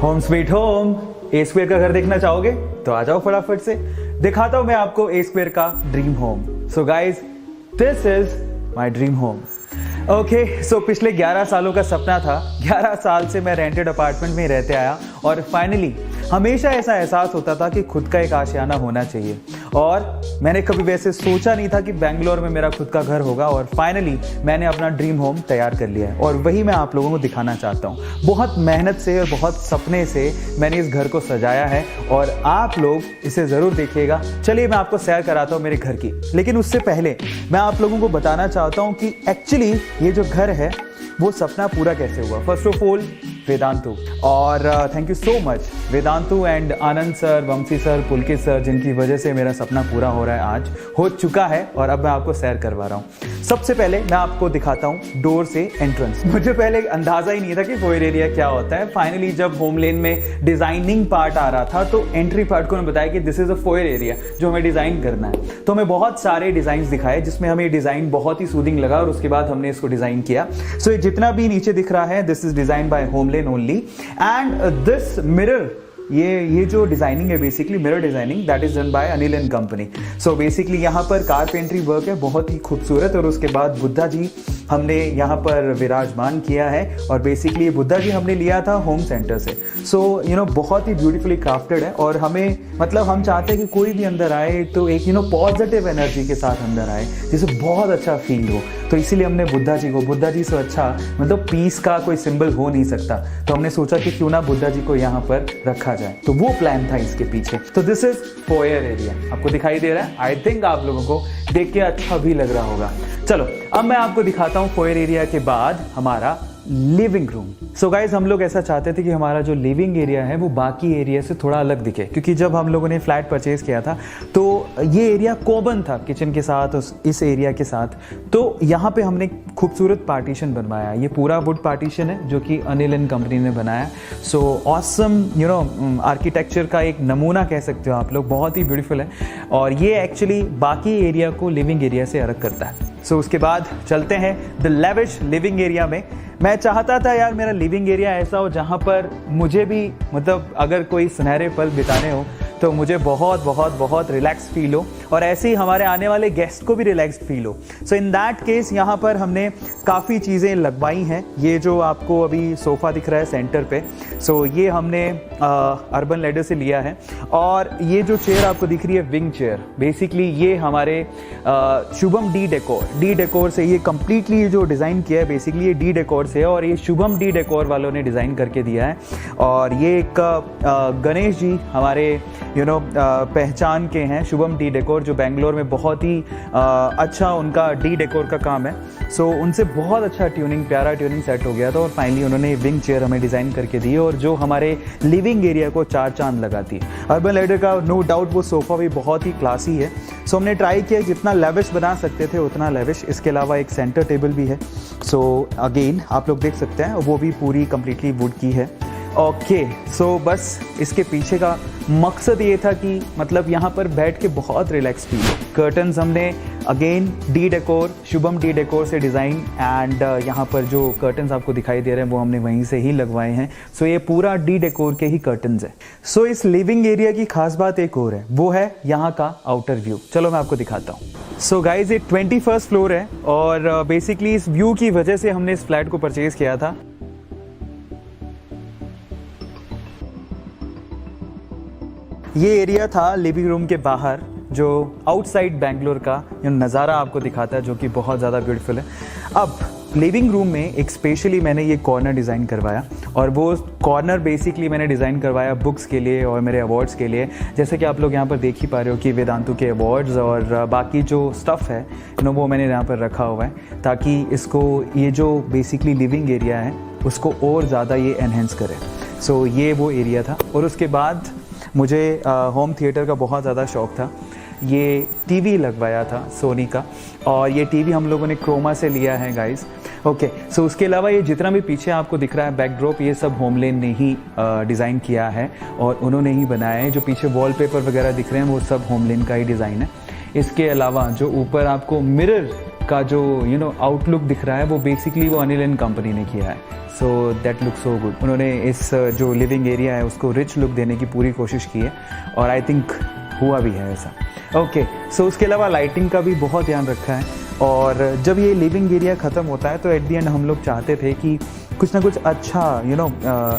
Home sweet home. A square का घर देखना चाहोगे तो आ जाओ फटाफट से, दिखाता हूं मैं आपको ए स्क्वायर का dream home. So guys, this is my dream home. Okay, so पिछले 11 सालों का सपना था। 11 साल से मैं रेंटेड अपार्टमेंट में रहते आया और फाइनली हमेशा ऐसा एहसास होता था कि खुद का एक आशियाना होना चाहिए। और मैंने कभी वैसे सोचा नहीं था कि बेंगलोर में मेरा खुद का घर होगा, और फाइनली मैंने अपना ड्रीम होम तैयार कर लिया है और वही मैं आप लोगों को दिखाना चाहता हूँ। बहुत मेहनत से और बहुत सपने से मैंने इस घर को सजाया है और आप लोग इसे ज़रूर देखिएगा। चलिए मैं आपको सैर कराता हूँ मेरे घर की, लेकिन उससे पहले मैं आप लोगों को बताना चाहता हूँ कि एक्चुअली ये जो घर है वो सपना पूरा कैसे हुआ। फर्स्ट ऑफ ऑल वेदांतु, और thank you so much Vedantu and Anand sir, Vanshi sir, Pulkit sir, जिनकी वजह से मेरा सपना पूरा हो रहा है, आज हो चुका है और अब मैं आपको सैर करवा रहा हूँ। सबसे पहले मैं आपको दिखाता हूँ डोर से एंट्रेंस। मुझे पहले अंदाजा ही नहीं था कि फोयर एरिया क्या होता है। फाइनली जब होम लेन में डिजाइनिंग पार्ट आ रहा था तो एंट्री पार्ट को उन्होंने बताया कि this is a foyer area जो हमें डिजाइन करना है। तो हमें बहुत सारे डिजाइन दिखाए जिसमें हमें डिजाइन बहुत ही सूदिंग लगा और उसके बाद हमने इसको डिजाइन किया। सो जितना भी नीचे दिख रहा है this is design by HomeLane only, and this mirror, ये जो डिजाइनिंग है basically mirror designing, that is done by Anil and company. So basically यहाँ पर कारपेंट्री वर्क है बहुत ही खूबसूरत, और उसके बाद बुद्धा जी हमने यहाँ पर विराजमान किया है, और बेसिकली ये बुद्धा जी हमने लिया था होम सेंटर से। सो बहुत ही ब्यूटीफुली क्राफ्टेड है, और हमें मतलब हम चाहते हैं कि कोई भी अंदर आए तो एक पॉजिटिव एनर्जी के साथ अंदर आए, जिसे बहुत अच्छा फील हो। तो इसीलिए हमने बुद्धा जी से अच्छा मतलब पीस का कोई सिंबल हो नहीं सकता, तो हमने सोचा कि क्यों ना बुद्धा जी को यहाँ पर रखा जाए। तो वो प्लान था इसके पीछे। तो दिस इज फोयर एरिया, आपको दिखाई दे रहा है। आई थिंक आप लोगों को देख के अच्छा भी लग रहा होगा। चलो अब मैं आपको दिखाता हूँ फोयर एरिया के बाद हमारा लिविंग रूम। सो गाइज, हम लोग ऐसा चाहते थे कि हमारा जो लिविंग एरिया है वो बाकी एरिया से थोड़ा अलग दिखे, क्योंकि जब हम लोगों ने फ्लैट परचेज किया था तो ये एरिया कॉमन था किचन के साथ, इस एरिया के साथ। तो यहाँ पे हमने खूबसूरत पार्टीशन बनवाया। ये पूरा वुड पार्टीशन है जो कि अनिल एंड कंपनी ने बनाया। सो ऑसम आर्किटेक्चर का एक नमूना कह सकते हो आप लोग, बहुत ही ब्यूटीफुल है, और ये एक्चुअली बाकी एरिया को लिविंग एरिया से अलग करता है। सो उसके बाद चलते हैं द लेविश लिविंग एरिया में। मैं चाहता था यार मेरा लिविंग एरिया ऐसा हो जहाँ पर मुझे भी मतलब अगर कोई सुनहरे पल बिताने हो तो मुझे बहुत बहुत बहुत रिलैक्स फील हो, और ऐसे ही हमारे आने वाले गेस्ट को भी रिलैक्स फील हो। सो इन दैट केस यहाँ पर हमने काफ़ी चीज़ें लगवाई हैं। ये जो आपको अभी सोफ़ा दिख रहा है सेंटर पे, सो ये हमने अर्बन लैडर से लिया है। और ये जो चेयर आपको दिख रही है विंग चेयर, बेसिकली ये हमारे शुभम डी डेकोर से ये कम्प्लीटली जो डिज़ाइन किया है बेसिकली ये डी डेकोर से है, और ये शुभम डी डेकोर वालों ने डिज़ाइन करके दिया है। और ये एक गणेश जी हमारे पहचान के हैं, शुभम डी डेकोर, जो बेंगलोर में बहुत ही अच्छा उनका डी डेकोर का काम है। सो उनसे बहुत अच्छा प्यारा ट्यूनिंग सेट हो गया था, और फाइनली उन्होंने विंग चेयर हमें डिज़ाइन करके दी, और जो हमारे लिविंग एरिया को 4 चांद लगाती है। अर्बन लैडर का नो डाउट वो सोफ़ा भी बहुत ही क्लासी है। सो हमने ट्राई किया जितना लेविश बना सकते थे उतना लेविश। इसके अलावा एक सेंटर टेबल भी है। सो अगेन आप लोग देख सकते हैं वो भी पूरी कंप्लीटली वुड की है। ओके, सो बस इसके पीछे का मकसद ये था कि मतलब यहाँ पर बैठ के बहुत रिलैक्स फील हो। कर्टन्स हमने again D decor, Shubham D decor से डिज़ाइन, एंड यहाँ पर जो कर्टन्स आपको दिखाई दे रहे हैं वो हमने वहीं से ही लगवाए हैं। सो ये पूरा डी डेकोर के ही कर्टन्स है। सो इस लिविंग एरिया की खास बात एक और है, वो है यहाँ का आउटर व्यू। चलो मैं आपको दिखाता हूँ। सो गाइज, ये 21st फ्लोर है, और बेसिकली इस व्यू की वजह से हमने इस फ्लैट को परचेज किया था। ये एरिया था लिविंग रूम के बाहर, जो आउटसाइड बेंगलोर का नज़ारा आपको दिखाता है, जो कि बहुत ज़्यादा ब्यूटीफुल है। अब लिविंग रूम में एक स्पेशली मैंने ये कॉर्नर डिज़ाइन करवाया, और वो कॉर्नर बेसिकली मैंने डिज़ाइन करवाया बुक्स के लिए और मेरे अवार्ड्स के लिए। जैसे कि आप लोग यहाँ पर देख ही पा रहे हो कि वेदांतु के अवार्ड्स और बाकी जो स्टफ़ है वो मैंने यहाँ पर रखा हुआ है, ताकि इसको ये जो बेसिकली लिविंग एरिया है उसको और ज़्यादा ये एनहेंस करे। सो ये वो एरिया था। और उसके बाद मुझे होम थिएटर का बहुत ज़्यादा शौक़ था। ये टीवी लगवाया था सोनी का, और ये टीवी हम लोगों ने क्रोमा से लिया है गाइस। ओके, सो उसके अलावा ये जितना भी पीछे आपको दिख रहा है बैकड्रॉप, ये सब होमलेन ने ही डिज़ाइन किया है और उन्होंने ही बनाया है। जो पीछे वॉलपेपर वगैरह दिख रहे हैं वो सब होमलेन का ही डिज़ाइन है। इसके अलावा जो ऊपर आपको मिरर का जो आउटलुक दिख रहा है वो बेसिकली वो अनिल एंड कंपनी ने किया है। So that look so good. उन्होंने इस जो लिविंग एरिया है उसको रिच लुक देने की पूरी कोशिश की है और आई थिंक हुआ भी है ऐसा। ओके, सो उसके अलावा लाइटिंग का भी बहुत ध्यान रखा है। और जब ये लिविंग एरिया ख़त्म होता है तो एट दी एंड हम लोग चाहते थे कि कुछ ना कुछ अच्छा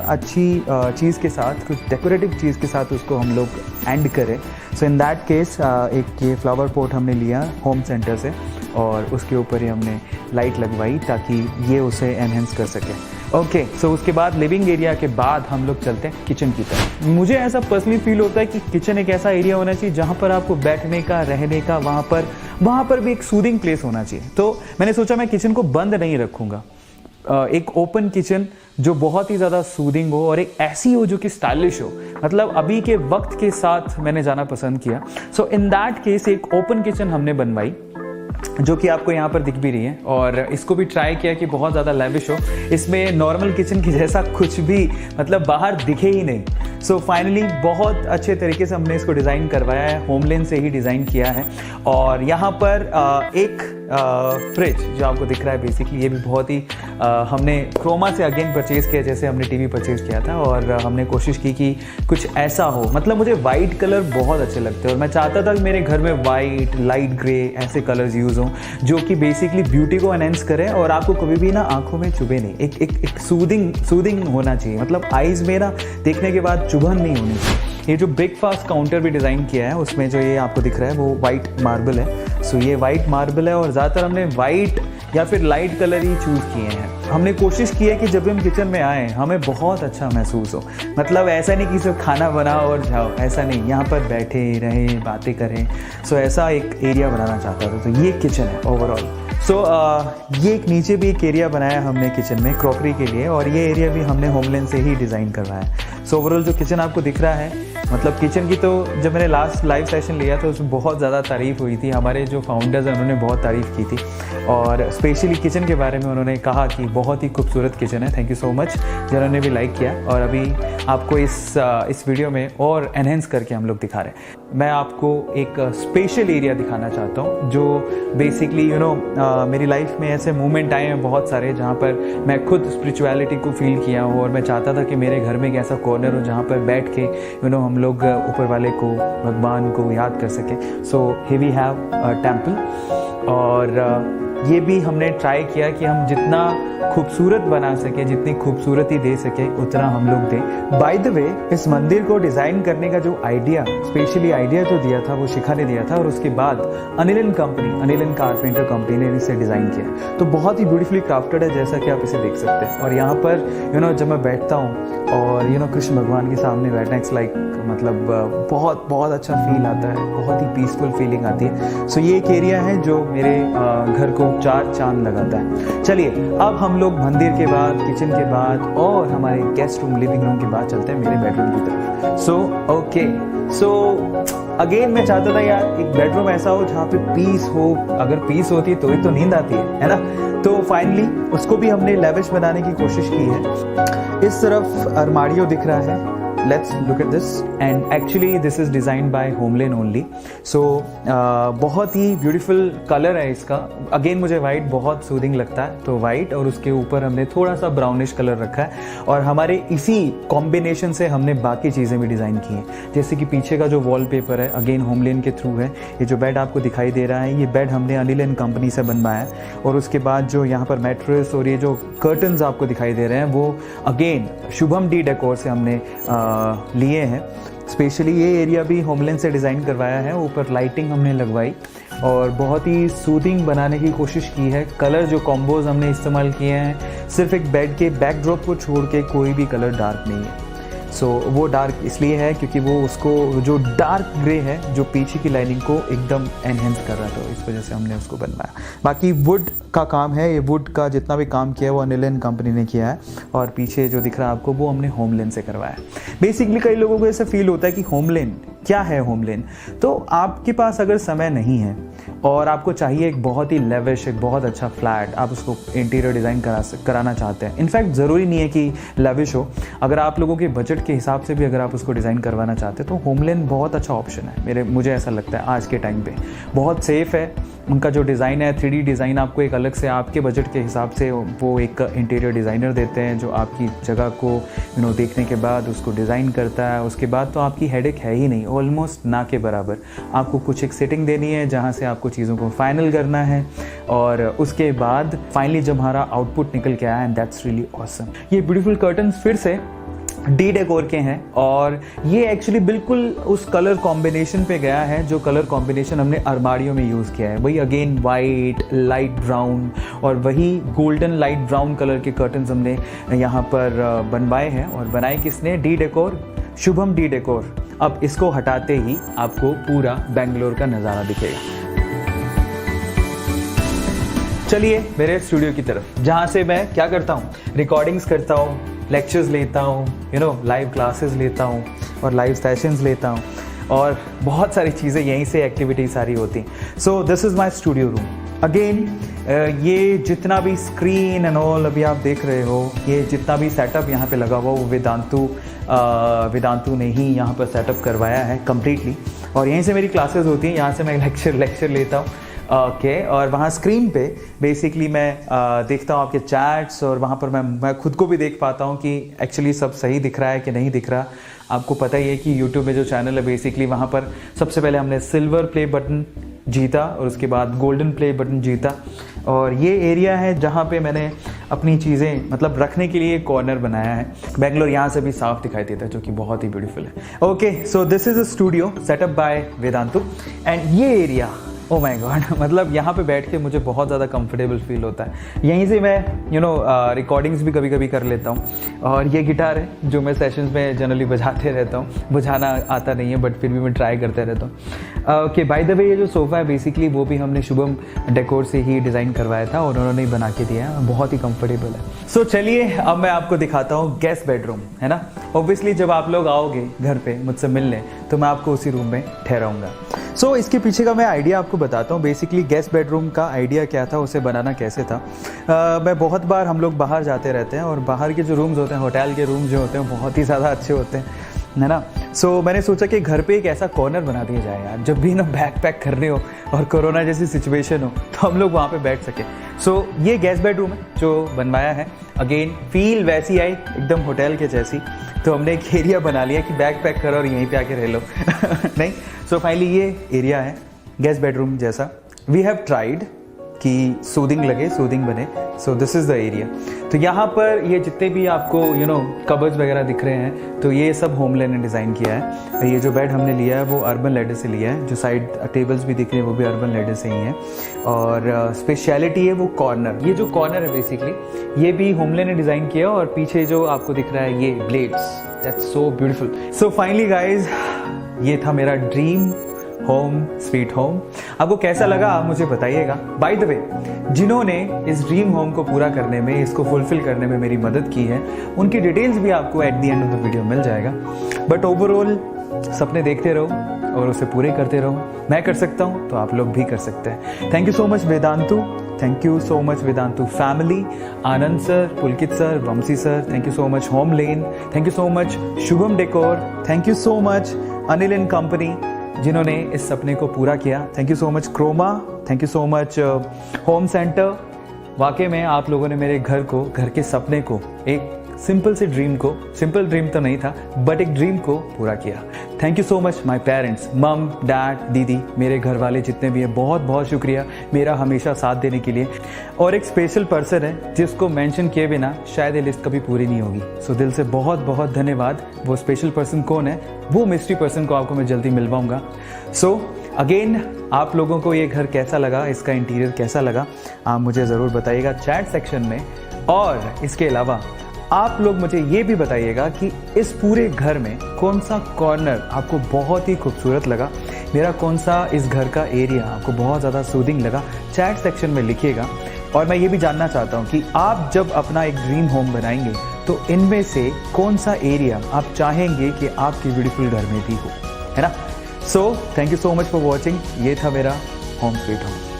अच्छी चीज़ के साथ, कुछ डेकोरेटिव चीज़ के साथ उसको हम लोग एंड करें। सो इन दैट केस एक ये फ्लावर पॉट हमने लिया होम सेंटर से और उसके ऊपर ही हमने लाइट लगवाई ताकि ये उसे एनहेंस कर सके। ओके, सो उसके बाद लिविंग एरिया के बाद हम लोग चलते हैं किचन की तरफ। मुझे ऐसा पर्सनली फील होता है कि किचन एक ऐसा एरिया होना चाहिए जहाँ पर आपको बैठने का, रहने का, वहाँ पर भी एक सूदिंग प्लेस होना चाहिए। तो मैंने सोचा मैं किचन को बंद नहीं रखूँगा, एक ओपन किचन जो बहुत ही ज़्यादा सूदिंग हो और एक ऐसी हो जो कि स्टाइलिश हो, मतलब अभी के वक्त के साथ मैंने जाना पसंद किया। सो इन दैट केस एक ओपन किचन हमने बनवाई जो कि आपको यहाँ पर दिख भी रही है और इसको भी ट्राई किया कि बहुत ज़्यादा लैविश हो, इसमें नॉर्मल किचन की जैसा कुछ भी मतलब बाहर दिखे ही नहीं। सो फाइनली बहुत अच्छे तरीके से हमने इसको डिज़ाइन करवाया है, होमलेन से ही डिज़ाइन किया है। और यहाँ पर एक फ्रिज जो आपको दिख रहा है बेसिकली ये भी बहुत ही हमने क्रोमा से अगेन परचेज़ किया जैसे हमने टीवी परचेज़ किया था और हमने कोशिश की कि कुछ ऐसा हो, मतलब मुझे वाइट कलर बहुत अच्छे लगते हैं और मैं चाहता था कि मेरे घर में वाइट, लाइट ग्रे ऐसे कलर्स यूज़ हों जो कि बेसिकली ब्यूटी को एनहेंस करें और आपको कभी भी ना आंखों में चुभे नहीं, एक सूदिंग होना चाहिए, मतलब आइज़ में ना देखने के बाद चुभन नहीं होनी चाहिए। ये जो ब्रेकफास्ट काउंटर भी डिज़ाइन किया है उसमें जो ये आपको दिख रहा है वो वाइट मार्बल है। सो ये वाइट मार्बल है और ज़्यादातर हमने वाइट या फिर लाइट कलर ही चूज़ किए हैं। हमने कोशिश की है कि जब हम किचन में आएँ हमें बहुत अच्छा महसूस हो, मतलब ऐसा नहीं कि सिर्फ खाना बनाओ और जाओ, ऐसा नहीं, यहाँ पर बैठे रहें, बातें करें। सो ऐसा एक एरिया बनाना चाहता था, तो ये किचन है ओवरऑल। सो ये एक नीचे भी एक एरिया बनाया हमने किचन में क्रॉकरी के लिए और ये एरिया भी हमने होमलेन से ही डिज़ाइन करवाया है। सो ओवरऑल जो किचन आपको दिख रहा है, मतलब किचन की तो जब मैंने लास्ट लाइव सेशन लिया था उसमें बहुत ज़्यादा तारीफ़ हुई थी, हमारे जो फाउंडर्स हैं उन्होंने बहुत तारीफ़ की थी और स्पेशली किचन के बारे में उन्होंने कहा कि बहुत ही खूबसूरत किचन है। थैंक यू सो मच जिन्होंने भी लाइक किया और अभी आपको इस वीडियो में और एनहेंस करके हम लोग दिखा रहे हैं। मैं आपको एक स्पेशल एरिया दिखाना चाहता हूँ जो बेसिकली मेरी लाइफ में ऐसे मोमेंट आए हैं बहुत सारे जहाँ पर मैं खुद स्पिरिचुअलिटी को फील किया हूँ और मैं चाहता था कि मेरे घर में एक ऐसा कॉर्नर हो जहाँ पर बैठ के हम लोग ऊपर वाले को, भगवान को याद कर सके। So here we have a temple और ये भी हमने ट्राई किया कि हम जितना खूबसूरत बना सके, जितनी खूबसूरती दे सके उतना हम लोग दें। बाय द वे इस मंदिर को डिज़ाइन करने का जो आइडिया, स्पेशली आइडिया जो दिया था वो शिखा ने दिया था और उसके बाद अनिल एंड कारपेंटर कंपनी ने इसे डिज़ाइन किया। तो बहुत ही ब्यूटीफुली क्राफ्टेड है जैसा कि आप इसे देख सकते हैं। और यहाँ पर जब मैं बैठता हूँ और कृष्ण भगवान के सामने बैठना, इट्स लाइक मतलब बहुत अच्छा फील आता है, बहुत ही पीसफुल फीलिंग आती है। सो ये एक एरिया है जो मेरे घर को 4 चांद लगाता है। चलिए अब हम लोग मंदिर के बाद, किचन के बाद और हमारे गेस्ट रूम, लिविंग रूम के बाद चलते हैं मेरे बेडरूम की तरफ। सो अगेन मैं चाहता था यार एक बेडरूम ऐसा हो जहाँ पे पीस हो, अगर पीस होती तो ही तो नींद आती है ना। तो फाइनली उसको भी हमने लेविश बनाने की कोशिश की है। इस तरफ अरमारियो दिख रहा है, let's look at this and actually this is designed by Homeland only. So बहुत ही ब्यूटीफुल कलर है इसका। अगेन मुझे वाइट बहुत सूदिंग लगता है तो वाइट और उसके ऊपर हमने थोड़ा सा ब्राउनिश कलर रखा है और हमारे इसी कॉम्बिनेशन से हमने बाकी चीज़ें भी डिज़ाइन की हैं। जैसे कि पीछे का जो वॉलपेपर है अगेन होमलेन के थ्रू है। ये जो बेड आपको दिखाई दे रहा है ये बेड हमने अनिल एंड कंपनी से बनवाया है और उसके बाद जो यहाँ पर मैट्रेस और ये जो कर्टन्स आपको दिखाई दे रहे हैं वो अगेन शुभम डी डेकोर से हमने लिए हैं। स्पेशली ये एरिया भी होमलेन से डिज़ाइन करवाया है, ऊपर लाइटिंग हमने लगवाई और बहुत ही सूदिंग बनाने की कोशिश की है। कलर जो कॉम्बोज हमने इस्तेमाल किए हैं सिर्फ एक बेड के बैकड्रॉप को छोड़ के कोई भी कलर डार्क नहीं है। सो वो डार्क इसलिए है क्योंकि वो उसको जो डार्क ग्रे है जो पीछे की लाइनिंग को एकदम एनहेंस कर रहा था, इस वजह से हमने उसको बनवाया। बाकी वुड का काम है, ये वुड का जितना भी काम किया है वो अनिल एंड कंपनी ने किया है और पीछे जो दिख रहा है आपको वो हमने होमलेन से करवाया है। बेसिकली कई लोगों को ऐसा फील होता है कि होमलेन क्या है। होमलेन तो आपके पास अगर समय नहीं है और आपको चाहिए एक बहुत ही लेविश, एक बहुत अच्छा फ्लैट, आप उसको इंटीरियर डिज़ाइन कराना चाहते हैं। इनफैक्ट ज़रूरी नहीं है कि लेविश हो, अगर आप लोगों के बजट के हिसाब से भी अगर आप उसको डिज़ाइन करवाना चाहते हैं तो होमलेन बहुत अच्छा ऑप्शन है। मुझे ऐसा लगता है आज के टाइम पे बहुत सेफ़ है। उनका जो डिज़ाइन है 3D डिज़ाइन आपको एक अलग से आपके बजट के हिसाब से वो एक इंटीरियर डिज़ाइनर देते हैं जो आपकी जगह को देखने के बाद उसको डिज़ाइन करता है। उसके बाद तो आपकी हेडेक है ही नहीं, ऑलमोस्ट ना के बराबर। आपको कुछ एक सेटिंग देनी है जहाँ से आपको चीज़ों को फाइनल करना है और उसके बाद फाइनली जब हमारा आउटपुट निकल के आया, एंड दैट्स रियली ऑसम। ये ब्यूटीफुल कर्टन्स फिर से डी डेकोर के हैं और ये एक्चुअली बिल्कुल उस कलर कॉम्बिनेशन पे गया है जो कलर कॉम्बिनेशन हमने अलमारियों में यूज़ किया है। वही अगेन वाइट, लाइट ब्राउन और वही गोल्डन लाइट ब्राउन कलर के कर्टन्स हमने यहाँ पर बनवाए हैं। और बनाए किसने? D decor, Shubham D decor. अब इसको हटाते ही आपको पूरा बेंगलोर का नज़ारा दिखेगा। चलिए मेरे स्टूडियो की तरफ, जहाँ से मैं क्या करता हूँ, रिकॉर्डिंग्स करता हूँ, लेक्चर्स लेता हूँ, लाइव क्लासेस लेता हूँ और लाइव सेशंस लेता हूँ और बहुत सारी चीज़ें यहीं से एक्टिविटी सारी होती। सो this is my studio room. Again ये जितना भी स्क्रीन एंड ऑल अभी आप देख रहे हो, ये जितना भी सेटअप यहाँ पे लगा हुआ वो वेदांतु ने ही यहाँ पर सेटअप करवाया है कम्प्लीटली। और यहीं से मेरी क्लासेस होती हैं, यहाँ से मैं लेक्चर लेता हूँ। ओके और वहाँ स्क्रीन पे बेसिकली मैं देखता हूँ आपके चैट्स और वहाँ पर मैं खुद को भी देख पाता हूँ कि एक्चुअली सब सही दिख रहा है कि नहीं दिख रहा। आपको पता ही है कि यूट्यूब में जो चैनल है बेसिकली वहाँ पर सबसे पहले हमने सिल्वर प्ले बटन जीता और उसके बाद गोल्डन प्ले बटन जीता। और ये एरिया है जहाँ पे मैंने अपनी चीज़ें मतलब रखने के लिए कॉर्नर बनाया है। बेंगलोर यहाँ से भी साफ दिखाई देता है जो कि बहुत ही ब्यूटीफुल है। Okay so this is a studio setup by Vedantu and ये एरिया, ओ माय गॉड, मतलब यहाँ पे बैठ के मुझे बहुत ज़्यादा कंफर्टेबल फील होता है। यहीं से मैं रिकॉर्डिंग्स भी कभी कभी कर लेता हूँ। और ये गिटार है जो मैं सेशंस में जनरली बजाते रहता हूँ, बजाना आता नहीं है बट फिर भी मैं ट्राई करते रहता हूँ। ओके बाय द वे ये जो सोफ़ा है बेसिकली वो भी हमने शुभम डेकोर से ही डिज़ाइन करवाया था और उन्होंने ही बना के दिया है, बहुत ही कंफर्टेबल है। सो चलिए अब मैं आपको दिखाता हूँ गेस्ट बेडरूम, है ना। ऑब्वियसली जब आप लोग आओगे घर पे मुझसे मिलने तो मैं आपको उसी रूम में ठहराऊँगा। सो इसके पीछे का मैं आइडिया आपको बताता हूँ। बेसिकली गेस्ट बेडरूम का आइडिया क्या था, उसे बनाना कैसे था। मैं बहुत बार हम लोग बाहर जाते रहते हैं और बाहर के जो रूम्स होते हैं, होटल के रूम्स जो होते हैं बहुत ही ज़्यादा अच्छे होते हैं, है ना। सो मैंने सोचा कि घर पे एक ऐसा कॉर्नर बना दिया जाए यार, जब भी ना बैग पैक करने हो और कोरोना जैसी सिचुएशन हो तो हम लोग वहाँ पे बैठ सके। सो ये गेस्ट बेडरूम है जो बनवाया है। अगेन फील वैसी आई एकदम होटल के जैसी, तो हमने एक एरिया बना लिया कि बैग पैक करो और यहीं पे आके रह लो नहीं। सो फाइनली ये एरिया है गेस्ट बेडरूम जैसा। वी हैव ट्राइड कि सूदिंग लगे, सूदिंग बने। सो दिस इज़ द एरिया। तो यहाँ पर ये जितने भी आपको कबर्ड्स वगैरह दिख रहे हैं तो ये सब होमलेन ने डिज़ाइन किया है। ये जो बेड हमने लिया है वो अर्बन लैडर से लिया है, जो साइड टेबल्स भी दिख रहे हैं वो भी अर्बन लैडर से ही हैं। और स्पेशलिटी है वो कॉर्नर, ये जो कॉर्नर है बेसिकली ये भी होमलेन ने डिज़ाइन किया। और पीछे जो आपको दिख रहा है ये blades, that's so beautiful. So finally guys ये था मेरा ड्रीम होम स्वीट होम। आपको कैसा लगा आप मुझे बताइएगा। बाय द वे जिन्होंने इस ड्रीम होम को पूरा करने में, इसको फुलफिल करने में मेरी मदद की है, उनकी डिटेल्स भी आपको at the end of the video मिल जाएगा। बट ओवरऑल सपने देखते रहो और उसे पूरे करते रहो। मैं कर सकता हूँ तो आप लोग भी कर सकते हैं। Thank you so much Vedantu, thank you so much Vedantu family, Anand sir, Pulkit sir, Vanshi sir, thank you so much HomeLane, thank you so much Shubham decor, thank you so much Anil and company जिन्होंने इस सपने को पूरा किया। Thank you so much Croma, thank you so much Home Centre. वाकई में आप लोगों ने मेरे घर को, घर के सपने को, एक सिंपल से ड्रीम को, सिंपल ड्रीम तो नहीं था बट एक ड्रीम को पूरा किया। Thank you so much my parents, मम, डैड, दीदी, मेरे घर वाले जितने भी हैं, बहुत बहुत शुक्रिया मेरा हमेशा साथ देने के लिए। और एक स्पेशल पर्सन है जिसको मेंशन किए बिना शायद ये लिस्ट कभी पूरी नहीं होगी। सो दिल से बहुत बहुत धन्यवाद। वो स्पेशल पर्सन कौन है, वो मिस्ट्री पर्सन को आपको मैं जल्दी मिलवाऊंगा। सो अगेन आप लोगों को ये घर कैसा लगा, इसका इंटीरियर कैसा लगा, आप मुझे ज़रूर बताइएगा चैट सेक्शन में। और इसके अलावा आप लोग मुझे ये भी बताइएगा कि इस पूरे घर में कौन सा कॉर्नर आपको बहुत ही खूबसूरत लगा, मेरा कौन सा इस घर का एरिया आपको बहुत ज़्यादा सूदिंग लगा। चैट सेक्शन में लिखिएगा। और मैं ये भी जानना चाहता हूँ कि आप जब अपना एक ड्रीम होम बनाएंगे तो इनमें से कौन सा एरिया आप चाहेंगे कि आपके ब्यूटीफुल घर में भी हो, है ना। So thank you so much for watching. ये था मेरा होम स्वीट होम।